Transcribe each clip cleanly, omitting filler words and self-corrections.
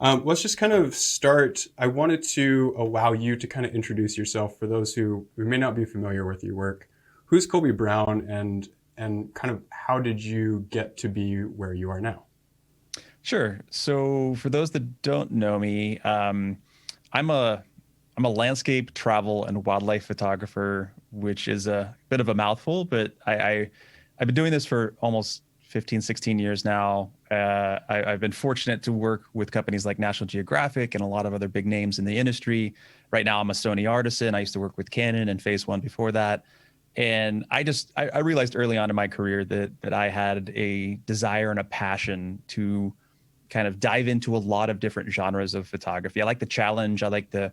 Let's just kind of start. I wanted to allow you to kind of introduce yourself for those who may not be familiar with your work. Who's Colby Brown, and kind of how did you get to be where you are now? Sure. So for those that don't know me, I'm a I'm a landscape travel and wildlife photographer, which is a bit of a mouthful, but I've been doing this for almost 15, 16 years now. I've been fortunate to work with companies like National Geographic and a lot of other big names in the industry. Right now, I'm a Sony artisan. I used to work with Canon and Phase One before that. And I realized early on in my career that I had a desire and a passion to kind of dive into a lot of different genres of photography. I like the challenge. I like the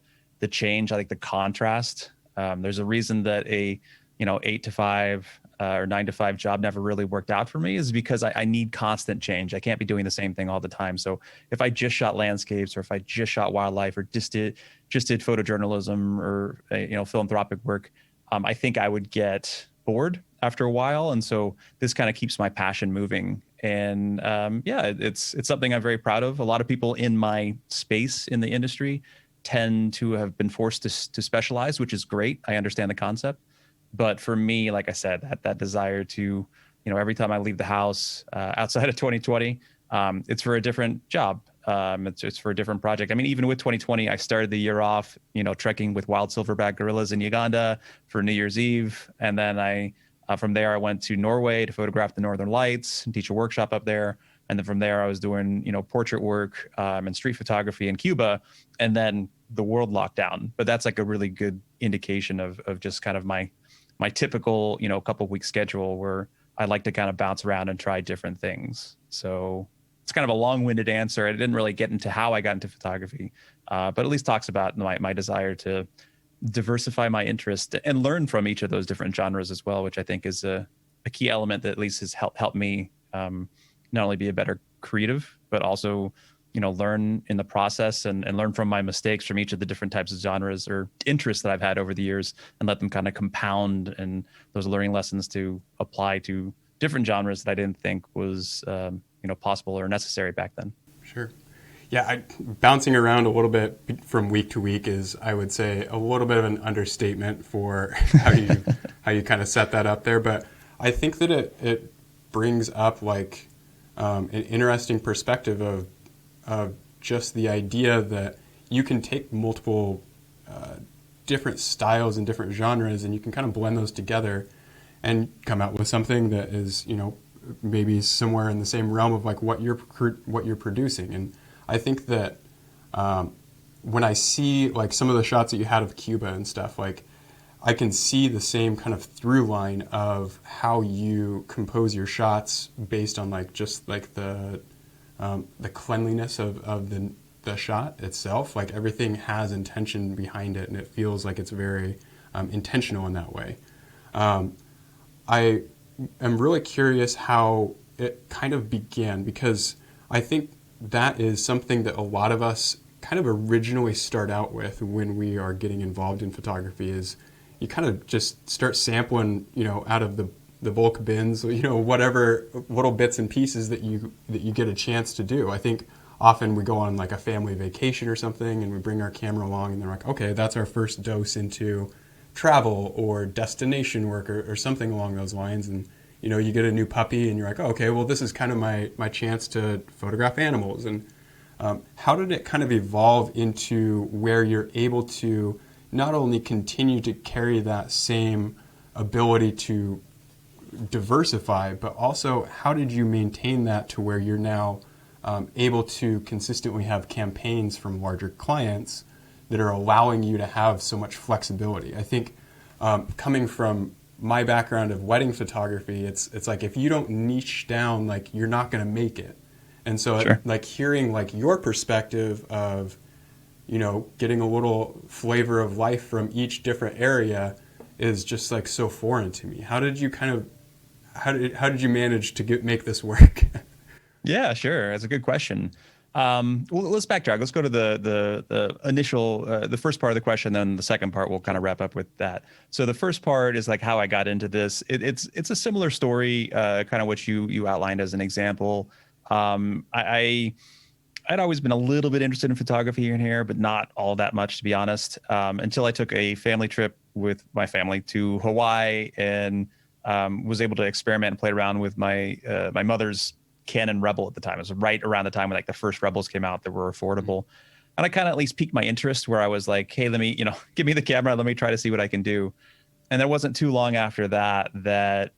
change. I like the contrast. There's a reason that a 8 to 5 or 9 to 5 job never really worked out for me is because I need constant change. I can't be doing the same thing all the time. So if I just shot landscapes or if I just shot wildlife or just did photojournalism or philanthropic work, I think I would get bored after a while. And so this kind of keeps my passion moving. And yeah, it's something I'm very proud of. A lot of people in my space in the industry tend to have been forced to specialize, which is great. I understand the concept. But for me, like I said, that desire to, every time I leave the house outside of 2020, it's for a different job. It's for a different project. I mean, even with 2020, I started the year off, trekking with wild silverback gorillas in Uganda for New Year's Eve, and then from there I went to Norway to photograph the Northern Lights and teach a workshop up there. And then from there I was doing, portrait work and street photography in Cuba, and then the world locked down. But that's like a really good indication of just kind of my typical, couple week schedule where I like to kind of bounce around and try different things. So it's kind of a long-winded answer. I didn't really get into how I got into photography, but at least talks about my desire to diversify my interest and learn from each of those different genres as well, which I think is a key element that at least has helped me not only be a better creative, but also learn in the process and learn from my mistakes from each of the different types of genres or interests that I've had over the years and let them kind of compound and those learning lessons to apply to different genres that I didn't think was possible or necessary back then. Sure. Yeah, bouncing around a little bit from week to week is, I would say, a little bit of an understatement for how you kind of set that up there. But I think that it brings up like an interesting perspective of just the idea that you can take multiple different styles and different genres, and you can kind of blend those together and come out with something that is, maybe somewhere in the same realm of like what you're producing. And I think that when I see like some of the shots that you had of Cuba and stuff, like I can see the same kind of through line of how you compose your shots based on like just like the cleanliness of the shot itself. Like everything has intention behind it, and it feels like it's very intentional in that way. I am really curious how it kind of began, because I think that is something that a lot of us kind of originally start out with when we are getting involved in photography. Is you kind of just start sampling, out of the bulk bins, whatever little bits and pieces that you get a chance to do. I think often we go on like a family vacation or something and we bring our camera along and they're like, okay, that's our first dose into travel or destination work or something along those lines. And you get a new puppy and you're like, oh, okay, well, this is kind of my chance to photograph animals. And how did it kind of evolve into where you're able to not only continue to carry that same ability to diversify, but also how did you maintain that to where you're now able to consistently have campaigns from larger clients that are allowing you to have so much flexibility? I think coming from my background of wedding photography, it's like if you don't niche down, like you're not going to make it. And so Sure. like hearing like your perspective of getting a little flavor of life from each different area is just like so foreign to me. How did you manage to make this work? Yeah, sure. That's a good question. Well, let's backtrack. Let's go to the initial, the first part of the question, then the second part we'll kind of wrap up with that. So the first part is like how I got into this. It's a similar story, kind of what you outlined as an example. I I'd always been a little bit interested in photography here and here, but not all that much, to be honest, until I took a family trip with my family to Hawaii and was able to experiment and play around with my mother's Canon Rebel at the time. It was right around the time when like the first Rebels came out that were affordable. And I kind of at least piqued my interest where I was like, hey, let me, give me the camera. Let me try to see what I can do. And it wasn't too long after that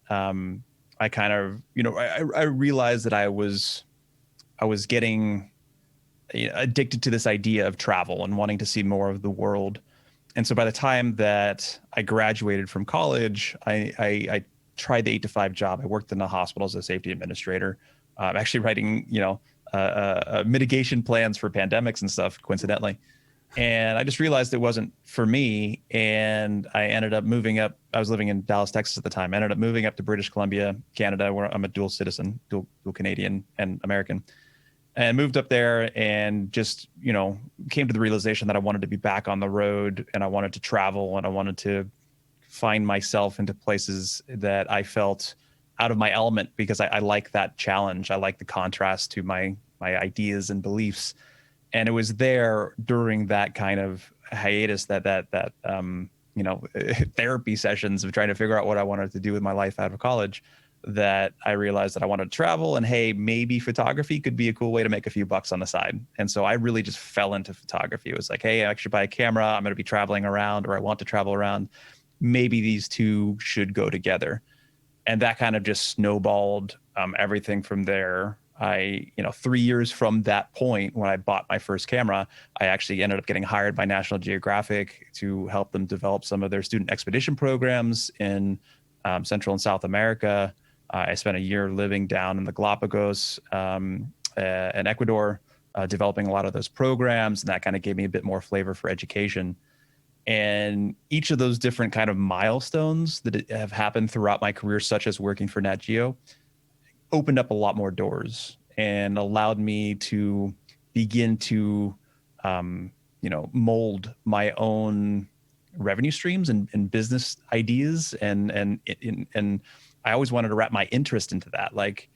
I kind of, I realized that I was getting addicted to this idea of travel and wanting to see more of the world. And so by the time that I graduated from college, I tried the 8 to 5 job. I worked in the hospital as a safety administrator, actually writing, mitigation plans for pandemics and stuff, coincidentally. And I just realized it wasn't for me. And I ended up moving up. I was living in Dallas, Texas at the time. I ended up moving up to British Columbia, Canada, where I'm a dual citizen, dual Canadian and American, and moved up there and just, came to the realization that I wanted to be back on the road and I wanted to travel and I wanted to find myself into places that I felt out of my element because I like that challenge. I like the contrast to my ideas and beliefs. And it was there during that kind of hiatus that therapy sessions of trying to figure out what I wanted to do with my life out of college that I realized that I wanted to travel and hey, maybe photography could be a cool way to make a few bucks on the side. And so I really just fell into photography. It was like, hey, I should buy a camera. I'm going to be traveling around or I want to travel around. Maybe these two should go together. And that kind of just snowballed everything from there. 3 years from that point when I bought my first camera, I actually ended up getting hired by National Geographic to help them develop some of their student expedition programs in Central and South America. I spent a year living down in the Galapagos in Ecuador, developing a lot of those programs, and that kind of gave me a bit more flavor for education. And each of those different kind of milestones that have happened throughout my career, such as working for Nat Geo, opened up a lot more doors and allowed me to begin to, mold my own revenue streams and business ideas. And I always wanted to wrap my interest into that. Like,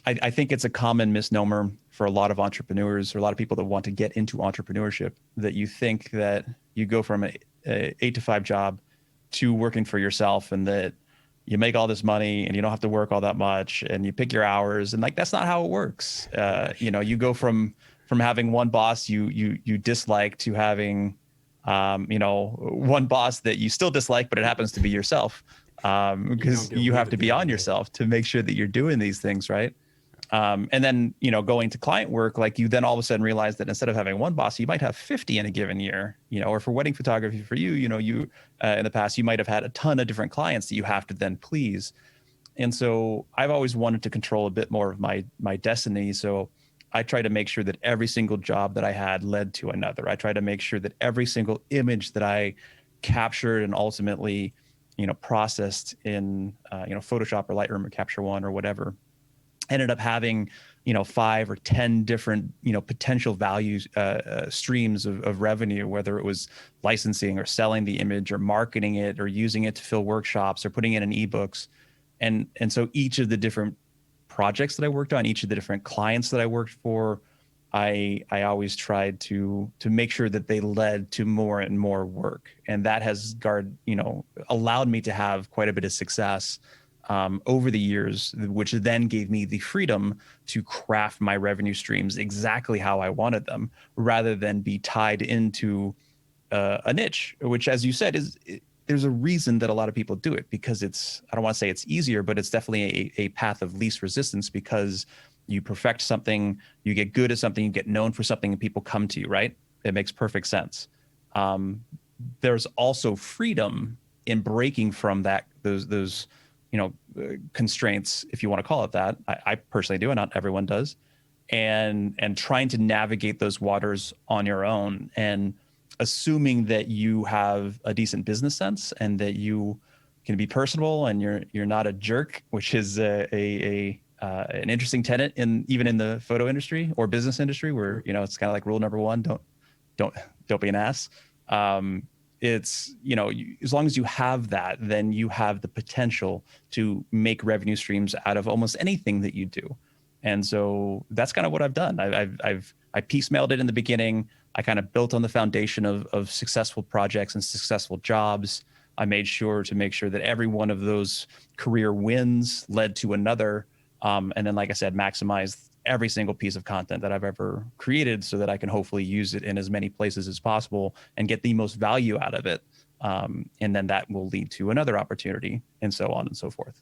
I think it's a common misnomer for a lot of entrepreneurs or a lot of people that want to get into entrepreneurship that you think that you go from a 8 to 5 job to working for yourself and that you make all this money and you don't have to work all that much and you pick your hours. And like, that's not how it works. You go from having one boss you dislike to having, one boss that you still dislike, but it happens to be yourself. Because you have to be on yourself to make sure that you're doing these things, right? And then, going to client work, like you then all of a sudden realize that instead of having one boss, you might have 50 in a given year, or for wedding photography for you, you in the past, you might have had a ton of different clients that you have to then please. And so I've always wanted to control a bit more of my destiny. So I try to make sure that every single job that I had led to another. I try to make sure that every single image that I captured and ultimately, processed in, Photoshop or Lightroom or Capture One or whatever, ended up having, 5 or 10 different, potential values, streams of revenue, whether it was licensing or selling the image or marketing it or using it to fill workshops or putting it in ebooks. And so each of the different projects that I worked on, each of the different clients that I worked for, I always tried to make sure that they led to more and more work. And that has allowed me to have quite a bit of success over the years, which then gave me the freedom to craft my revenue streams exactly how I wanted them, rather than be tied into a niche, which, as you said, there's a reason that a lot of people do it, because I don't want to say it's easier, but it's definitely a path of least resistance, because you perfect something, you get good at something, you get known for something, and people come to you, right? It makes perfect sense. There's also freedom in breaking from those constraints, if you want to call it that. I personally do, and not everyone does. And trying to navigate those waters on your own, and assuming that you have a decent business sense and that you can be personable and you're not a jerk, which is an interesting tenet even in the photo industry or business industry, where it's kind of like rule number one: don't be an ass. It's as long as you have that, then you have the potential to make revenue streams out of almost anything that you do. And so that's kind of what I've done. I've I piecemealed it in the beginning. I kind of built on the foundation of successful projects and successful jobs. I made sure to make sure that every one of those career wins led to another. And then, like I said, maximize every single piece of content that I've ever created so that I can hopefully use it in as many places as possible and get the most value out of it. And then that will lead to another opportunity and so on and so forth.